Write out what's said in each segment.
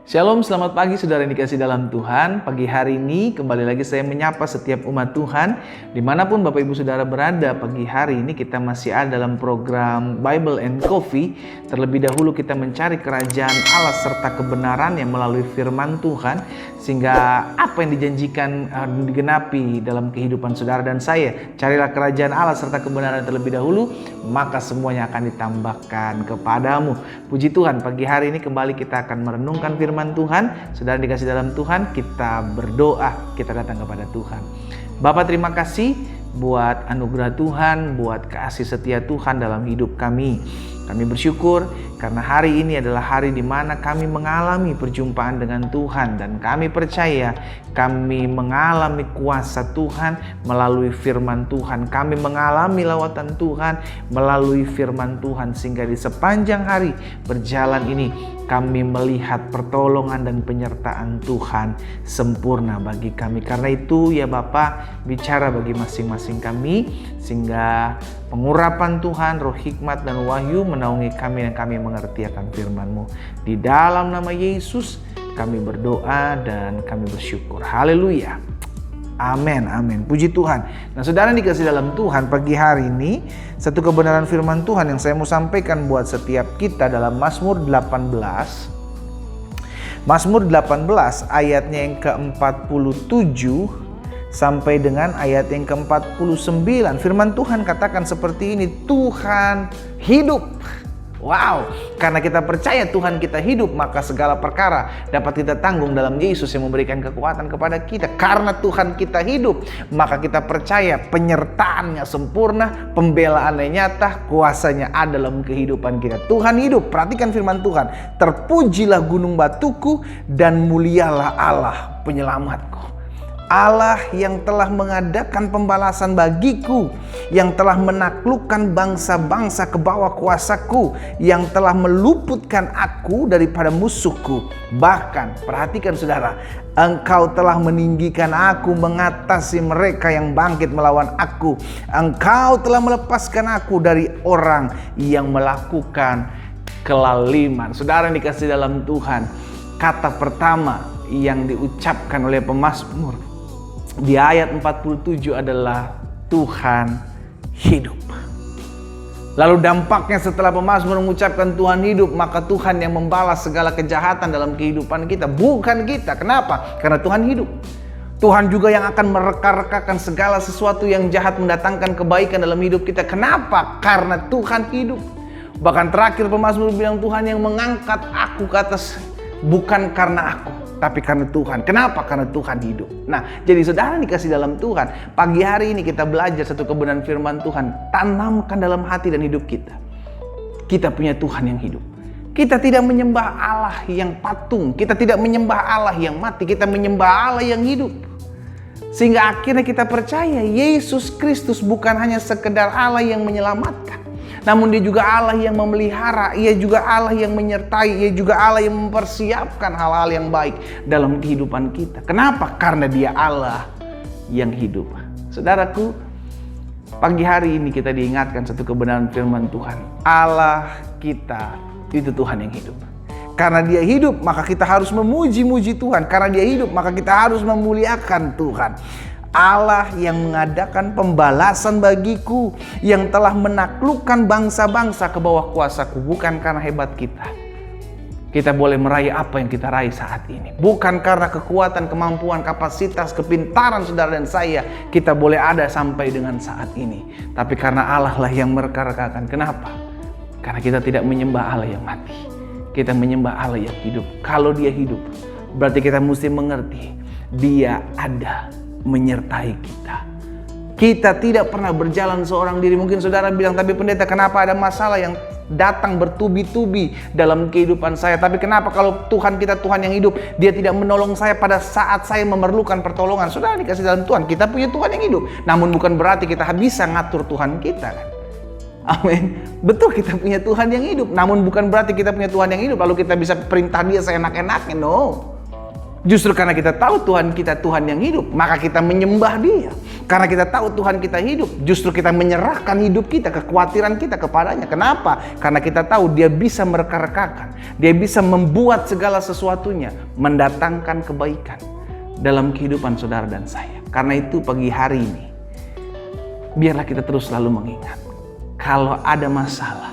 Shalom, selamat pagi saudara yang dikasih dalam Tuhan. Pagi hari ini kembali lagi saya menyapa setiap umat Tuhan. Dimanapun Bapak Ibu Saudara berada, pagi hari ini kita masih ada dalam program Bible and Coffee. Terlebih dahulu kita mencari kerajaan Allah serta kebenaran yang melalui firman Tuhan. Sehingga apa yang dijanjikan digenapi dalam kehidupan saudara dan saya. Carilah kerajaan Allah serta kebenaran terlebih dahulu, maka semuanya akan ditambahkan kepadamu. Puji Tuhan, pagi hari ini kembali kita akan merenungkan firman Tuhan. Saudara dikasih dalam Tuhan, kita berdoa, kita datang kepada Tuhan. Bapa, terima kasih buat anugerah Tuhan, buat kasih setia Tuhan dalam hidup kami. Kami bersyukur karena hari ini adalah hari di mana kami mengalami perjumpaan dengan Tuhan, dan kami percaya kami mengalami kuasa Tuhan melalui firman Tuhan. Kami mengalami lawatan Tuhan melalui firman Tuhan, sehingga di sepanjang hari berjalan ini kami melihat pertolongan dan penyertaan Tuhan sempurna bagi kami. Karena itu ya Bapa, bicara bagi masing-masing kami, sehingga pengurapan Tuhan, roh hikmat dan wahyu menaungi kami dan kami mengerti akan firman-Mu. Di dalam nama Yesus kami berdoa dan kami bersyukur. Haleluya. Amin, amin. Puji Tuhan. Nah, saudara dikasih dalam Tuhan, pagi hari ini satu kebenaran firman Tuhan yang saya mau sampaikan buat setiap kita dalam Mazmur 18. Mazmur 18 ayatnya yang ke-47 sampai dengan ayat yang ke-49. Firman Tuhan katakan seperti ini, Tuhan hidup. Wow, karena kita percaya Tuhan kita hidup, maka segala perkara dapat kita tanggung dalam Yesus yang memberikan kekuatan kepada kita. Karena Tuhan kita hidup, maka kita percaya penyertaannya sempurna, pembelaannya nyata, kuasanya ada dalam kehidupan kita. Tuhan hidup, perhatikan firman Tuhan. Terpujilah gunung batuku dan mulialah Allah penyelamatku. Allah yang telah mengadakan pembalasan bagiku, yang telah menaklukkan bangsa-bangsa ke bawah kuasaku, yang telah meluputkan aku daripada musuhku. Bahkan, perhatikan saudara, Engkau telah meninggikan aku mengatasi mereka yang bangkit melawan aku. Engkau telah melepaskan aku dari orang yang melakukan kelaliman. Saudara yang dikasih dalam Tuhan, kata pertama yang diucapkan oleh pemazmur di ayat 47 adalah Tuhan hidup. Lalu dampaknya setelah pemazmur mengucapkan Tuhan hidup, maka Tuhan yang membalas segala kejahatan dalam kehidupan kita, bukan kita. Kenapa? Karena Tuhan hidup. Tuhan juga yang akan mereka-rekakan segala sesuatu yang jahat, mendatangkan kebaikan dalam hidup kita. Kenapa? Karena Tuhan hidup. Bahkan terakhir pemazmur bilang, Tuhan yang mengangkat aku ke atas, bukan karena aku, tapi karena Tuhan. Kenapa? Karena Tuhan hidup. Nah, jadi saudara dikasih dalam Tuhan, pagi hari ini kita belajar satu kebenaran firman Tuhan. Tanamkan dalam hati dan hidup kita. Kita punya Tuhan yang hidup. Kita tidak menyembah Allah yang patung. Kita tidak menyembah Allah yang mati. Kita menyembah Allah yang hidup. Sehingga akhirnya kita percaya Yesus Kristus bukan hanya sekedar Allah yang menyelamatkan, namun Dia juga Allah yang memelihara, Ia juga Allah yang menyertai, Ia juga Allah yang mempersiapkan hal-hal yang baik dalam kehidupan kita. Kenapa? Karena Dia Allah yang hidup. Saudaraku, pagi hari ini kita diingatkan satu kebenaran firman Tuhan. Allah kita itu Tuhan yang hidup. Karena Dia hidup, maka kita harus memuji-muji Tuhan. Karena Dia hidup, maka kita harus memuliakan Tuhan. Allah yang mengadakan pembalasan bagiku, yang telah menaklukkan bangsa-bangsa ke bawah kuasaku. Bukan karena hebat kita. Kita boleh meraih apa yang kita raih saat ini. Bukan karena kekuatan, kemampuan, kapasitas, kepintaran saudara dan saya, kita boleh ada sampai dengan saat ini. Tapi karena Allah lah yang mereka-rekakan. Kenapa? Karena kita tidak menyembah Allah yang mati. Kita menyembah Allah yang hidup. Kalau Dia hidup, berarti kita mesti mengerti Dia ada menyertai kita. Kita tidak pernah berjalan seorang diri. Mungkin saudara bilang, tapi pendeta, kenapa ada masalah yang datang bertubi-tubi dalam kehidupan saya? Tapi kenapa kalau Tuhan kita Tuhan yang hidup, Dia tidak menolong saya pada saat saya memerlukan pertolongan? Saudara dikasih dalam Tuhan, kita punya Tuhan yang hidup. Namun bukan berarti kita bisa ngatur Tuhan kita, kan? Amin. Betul, kita punya Tuhan yang hidup. Namun bukan berarti kita punya Tuhan yang hidup lalu kita bisa perintah Dia seenak-enaknya. No. Justru karena kita tahu Tuhan kita Tuhan yang hidup, maka kita menyembah Dia. Karena kita tahu Tuhan kita hidup, justru kita menyerahkan hidup kita, kekhawatiran kita kepadanya. Kenapa? Karena kita tahu Dia bisa mereka-rekakan, Dia bisa membuat segala sesuatunya mendatangkan kebaikan dalam kehidupan saudara dan saya. Karena itu pagi hari ini, biarlah kita terus selalu mengingat, kalau ada masalah,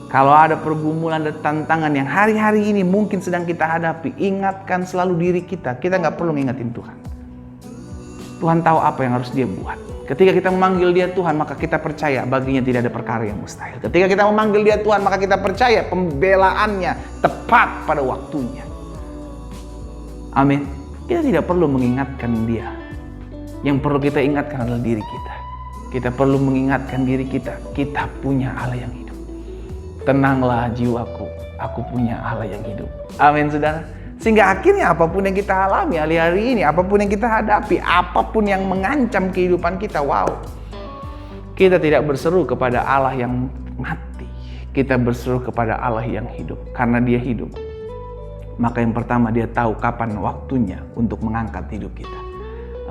kalau ada pergumulan dan tantangan yang hari-hari ini mungkin sedang kita hadapi, ingatkan selalu diri kita. Kita nggak perlu ngingetin Tuhan. Tuhan tahu apa yang harus Dia buat. Ketika kita memanggil Dia Tuhan, maka kita percaya baginya tidak ada perkara yang mustahil. Ketika kita memanggil Dia Tuhan, maka kita percaya pembelaannya tepat pada waktunya. Amin. Kita tidak perlu mengingatkan Dia. Yang perlu kita ingatkan adalah diri kita. Kita perlu mengingatkan diri kita, kita punya Allah yang hidup. Tenanglah jiwaku, aku punya Allah yang hidup. Amin, saudara. Sehingga akhirnya apapun yang kita alami hari-hari ini, apapun yang kita hadapi, apapun yang mengancam kehidupan kita, wow. Kita tidak berseru kepada Allah yang mati. Kita berseru kepada Allah yang hidup. Karena Dia hidup, maka yang pertama Dia tahu kapan waktunya untuk mengangkat hidup kita.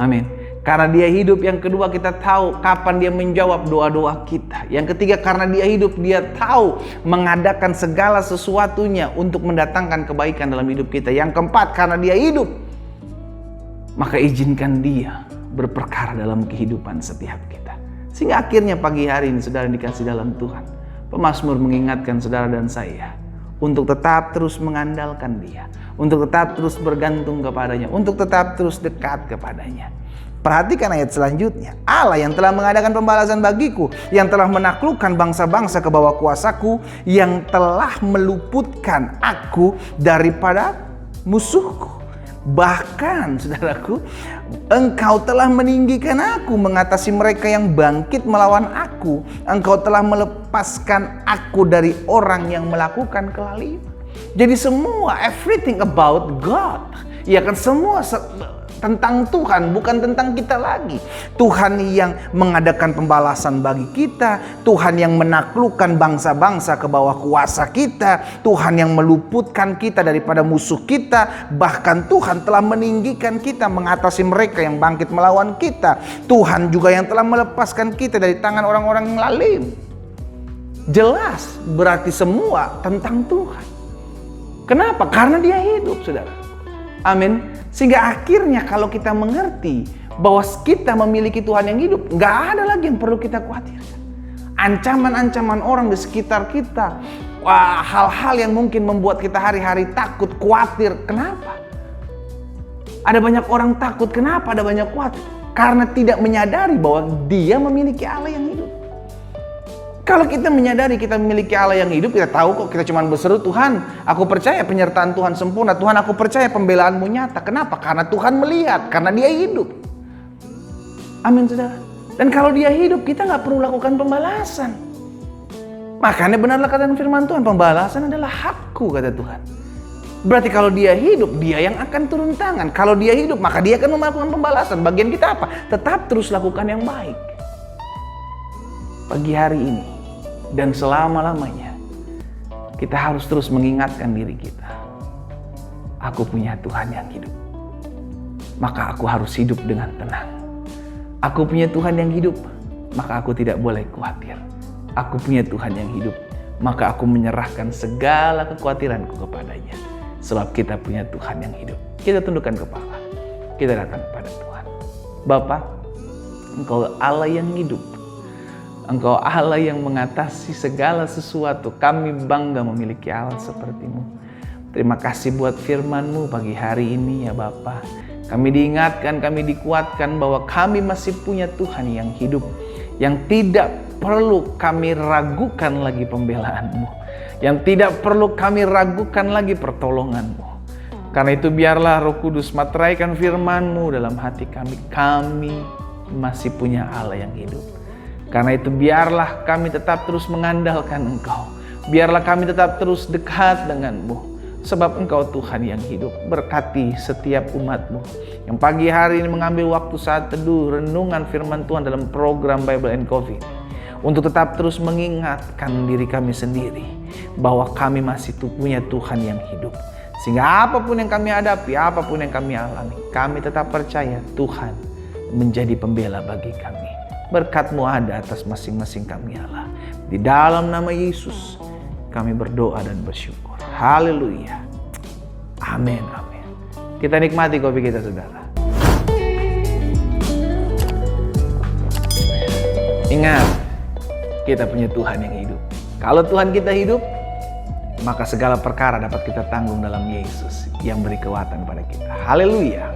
Amin. Karena Dia hidup, yang kedua kita tahu kapan Dia menjawab doa-doa kita. Yang ketiga, karena Dia hidup, Dia tahu mengadakan segala sesuatunya untuk mendatangkan kebaikan dalam hidup kita. Yang keempat, karena Dia hidup, maka izinkan Dia berperkara dalam kehidupan setiap kita. Sehingga akhirnya pagi hari ini saudara dikasih dalam Tuhan, pemazmur mengingatkan saudara dan saya untuk tetap terus mengandalkan Dia, untuk tetap terus bergantung kepadanya, untuk tetap terus dekat kepadanya. Perhatikan ayat selanjutnya. Allah yang telah mengadakan pembalasan bagiku, yang telah menaklukkan bangsa-bangsa ke bawah kuasaku, yang telah meluputkan aku daripada musuhku. Bahkan, saudaraku, Engkau telah meninggikan aku mengatasi mereka yang bangkit melawan aku. Engkau telah melepaskan aku dari orang yang melakukan kelaliman. Jadi semua, everything about God. Ya kan, semua tentang Tuhan, bukan tentang kita lagi. Tuhan yang mengadakan pembalasan bagi kita, Tuhan yang menaklukkan bangsa-bangsa ke bawah kuasa kita, Tuhan yang meluputkan kita daripada musuh kita, bahkan Tuhan telah meninggikan kita mengatasi mereka yang bangkit melawan kita. Tuhan juga yang telah melepaskan kita dari tangan orang-orang yang lalim. Jelas, berarti semua tentang Tuhan. Kenapa? Karena Dia hidup, saudara. Amin. Sehingga akhirnya kalau kita mengerti bahwa kita memiliki Tuhan yang hidup, nggak ada lagi yang perlu kita khawatirkan. Ancaman-ancaman orang di sekitar kita, hal-hal yang mungkin membuat kita hari-hari takut, khawatir. Kenapa? Ada banyak orang takut. Kenapa ada banyak khawatir? Karena tidak menyadari bahwa Dia memiliki Allah yang hidup. Kalau kita menyadari kita memiliki Allah yang hidup, kita tahu kok, kita cuma berseru, Tuhan, aku percaya penyertaan Tuhan sempurna. Tuhan, aku percaya pembelaanmu nyata. Kenapa? Karena Tuhan melihat, karena Dia hidup. Amin, saudara. Dan kalau Dia hidup, kita nggak perlu lakukan pembalasan. Makanya benarlah kata firman Tuhan, pembalasan adalah hakku, kata Tuhan. Berarti kalau Dia hidup, Dia yang akan turun tangan. Kalau Dia hidup, maka Dia akan melakukan pembalasan. Bagian kita apa? Tetap terus lakukan yang baik. Pagi hari ini dan selama-lamanya, kita harus terus mengingatkan diri kita. Aku punya Tuhan yang hidup, maka aku harus hidup dengan tenang. Aku punya Tuhan yang hidup, maka aku tidak boleh khawatir. Aku punya Tuhan yang hidup, maka aku menyerahkan segala kekhawatiranku kepadanya. Sebab kita punya Tuhan yang hidup. Kita tundukkan kepala, kita datang kepada Tuhan. Bapa, Engkau Allah yang hidup. Engkau Allah yang mengatasi segala sesuatu. Kami bangga memiliki Allah seperti-Mu. Terima kasih buat firman-Mu pagi hari ini ya Bapa. Kami diingatkan, kami dikuatkan bahwa kami masih punya Tuhan yang hidup. Yang tidak perlu kami ragukan lagi pembelaan-Mu. Yang tidak perlu kami ragukan lagi pertolongan-Mu. Karena itu biarlah Roh Kudus materaikan firman-Mu dalam hati kami. Kami masih punya Allah yang hidup. Karena itu biarlah kami tetap terus mengandalkan Engkau. Biarlah kami tetap terus dekat dengan-Mu. Sebab Engkau Tuhan yang hidup. Berkati setiap umat-Mu yang pagi hari ini mengambil waktu saat teduh renungan firman Tuhan dalam program Bible and Coffee. Untuk tetap terus mengingatkan diri kami sendiri bahwa kami masih punya Tuhan yang hidup. Sehingga apapun yang kami hadapi, apapun yang kami alami, kami tetap percaya Tuhan menjadi pembela bagi kami. Berkat-Mu ada atas masing-masing kami Allah. Di dalam nama Yesus kami berdoa dan bersyukur. Haleluya. Amin, amin. Kita nikmati kopi kita, saudara. Ingat, kita punya Tuhan yang hidup. Kalau Tuhan kita hidup, maka segala perkara dapat kita tanggung dalam Yesus yang beri kekuatan pada kita. Haleluya.